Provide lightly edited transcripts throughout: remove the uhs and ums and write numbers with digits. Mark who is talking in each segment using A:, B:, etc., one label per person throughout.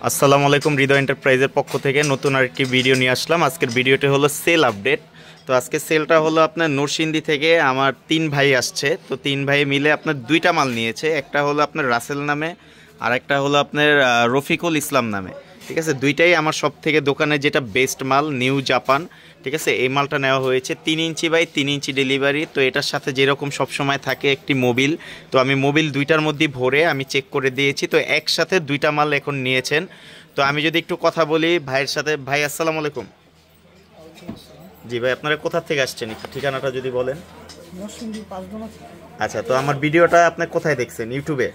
A: আসসালামু আলাইকুম। হৃদয় এন্টারপ্রাইজের পক্ষ থেকে নতুন আরেকটি ভিডিও নিয়ে আসলাম। আজকের ভিডিওটি হলো সেল আপডেট। তো আজকে সেলটা হলো আপনার নরসিংদী থেকে আমার 3 ভাই আসছে। তো 3 ভাই মিলে আপনার 2টা মাল নিয়েছে। একটা হলো আপনার রাসেল নামে আর একটা হলো আপনার রফিকুল ইসলাম নামে। ঠিক আছে, দুইটাই আমার সব থেকে দোকানে যেটা বেস্ট মাল, নিউ জাপান। ঠিক আছে, এই মালটা নেওয়া হয়েছে 3 ইঞ্চি বাই 3 ইঞ্চি ডেলিভারি। তো এটার সাথে যেরকম সবসময় থাকে একটি মোবিল, তো আমি মোবিল দুইটার মধ্যে ভরে আমি চেক করে দিয়েছি। তো একসাথে 2টা মাল এখন নিয়েছেন। তো আমি যদি একটু কথা বলি ভাইয়ের সাথে। ভাই আসসালামু আলাইকুম। জি ভাই, আপনারা কোথা থেকে আসছেন একটু ঠিকানাটা যদি বলেন। আচ্ছা, তো আমার ভিডিওটা আপনি কোথায় দেখছেন? ইউটিউবে?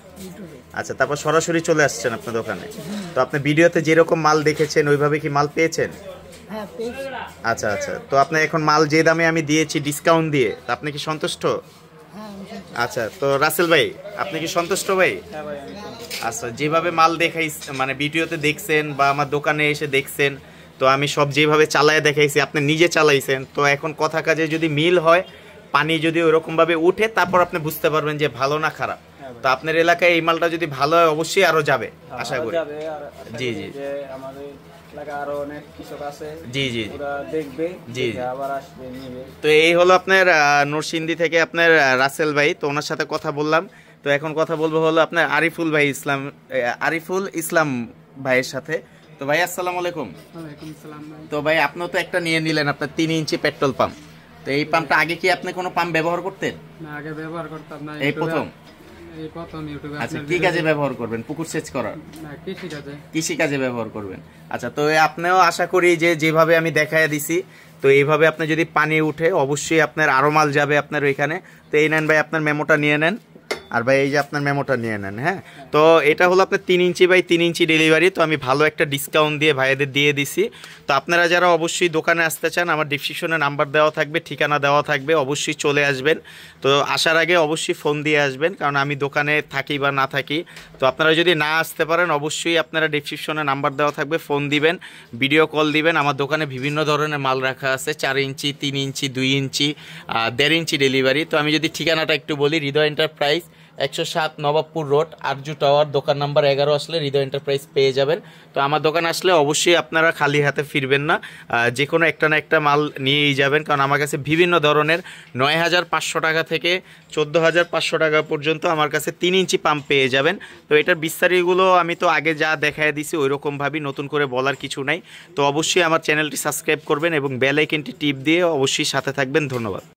A: আচ্ছা, তারপর সরাসরি চলে আসছেন আপনার দোকানে। তো আপনি ভিডিওতে যেরকম মাল দেখেছেন ওইভাবে কি মাল পেয়েছেন? আচ্ছা আচ্ছা, তো আপনি এখন মাল যে দামে আমি দিয়েছি ডিসকাউন্ট দিয়ে, তা আপনি কি সন্তুষ্ট? আচ্ছা, তো রাসেল ভাই আপনি কি সন্তুষ্ট ভাই? আচ্ছা, যেভাবে মাল দেখাই মানে ভিডিওতে দেখছেন বা আমার দোকানে এসে দেখছেন, তো আমি সব যেভাবে চালায় দেখাইছি আপনি নিজে চালাইছেন। তো এখন কথা কাজে যদি মিল হয়, পানি যদি ওরকমভাবে উঠে, তারপর আপনি বুঝতে পারবেন যে ভালো না খারাপ। তো আপনার এলাকায় এই মালটা যদি ভালো হয় অবশ্যই আরো যাবে আশা করি। জি জি জি জি জি। তো এই হলো আপনার নরসিংদী থেকে আপনার রাসেল ভাই। তো ওনার সাথে কথা বললাম। তো এখন কথা বলবো হলো আপনার আরিফুল ইসলাম ভাইয়ের সাথে। তো ভাই আসসালামু আলাইকুম। তো ভাই আপনিও তো একটা নিয়ে নিলেন আপনার 3 ইঞ্চি পেট্রোল পাম্প। তো এই পাম্পটা আগে কি আপনি কোনো পাম্প ব্যবহার করতেন?
B: না, আগে ব্যবহার করতাম না।
A: এই প্রথম?
B: এই প্রথম ইউটিউবে।
A: আচ্ছা, কি কাজে ব্যবহার করবেন? পুকুর সেচ করার?
B: না, কৃষি কাজে।
A: কৃষি কাজে ব্যবহার করবেন। আচ্ছা, তো আপনিও আশা করি যে যেভাবে আমি দেখায় দিছি, তো এইভাবে আপনি যদি পানি উঠে অবশ্যই আপনার আরো মাল যাবে আপনার ওইখানে। তো এই নেন ভাই, আপনার মেমোটা নিয়ে নেন। আর ভাই এই যে আপনার মেমোটা নিয়ে নেন। হ্যাঁ, তো এটা হলো আপনার 3 ইঞ্চি বাই 3 ইঞ্চি ডেলিভারি। তো আমি ভালো একটা ডিসকাউন্ট দিয়ে ভাইদের দিয়ে দিছি। তো আপনারা যারা অবশ্যই দোকানে আসতে চান, আমার ডিসক্রিপশনে নাম্বার দেওয়া থাকবে, ঠিকানা দেওয়া থাকবে, অবশ্যই চলে আসবেন। তো আসার আগে অবশ্যই ফোন দিয়ে আসবেন, কারণ আমি দোকানে থাকি বা না থাকি। তো আপনারা যদি না আসতে পারেন অবশ্যই আপনারা ডিসক্রিপশনে নাম্বার দেওয়া থাকবে, ফোন দিবেন, ভিডিও কল দিবেন। আমার দোকানে বিভিন্ন ধরনের মাল রাখা আছে, 4 ইঞ্চি, 3 ইঞ্চি, 2 ইঞ্চি, 1.5 ইঞ্চি ডেলিভারি। তো আমি যদি ঠিকানাটা একটু বলি, Hridoy enterprise, 107 Nawabpur road, Arzoo tower, দোকান নাম্বার 11 আসলে হৃদয় এন্টারপ্রাইজ পেয়ে যাবেন। তো আমার দোকানে আসলে অবশ্যই আপনারা খালি হাতে ফিরবেন না, যে কোনো একটা না একটা মাল নিয়েই যাবেন, কারণ আমার কাছে বিভিন্ন ধরনের 9,500 টাকা থেকে 14,500 টাকা পর্যন্ত আমার কাছে 3 ইঞ্চি পাম্প পেয়ে যাবেন। তো এটার বিস্তারিতগুলো আমি তো আগে যা দেখায় দিছি ওই রকমভাবেই, নতুন করে বলার কিছু নাই। তো অবশ্যই আমার চ্যানেলটি সাবস্ক্রাইব করবেন এবং বেল আইকনটি টিপ দিয়ে অবশ্যই সাথে থাকবেন। ধন্যবাদ।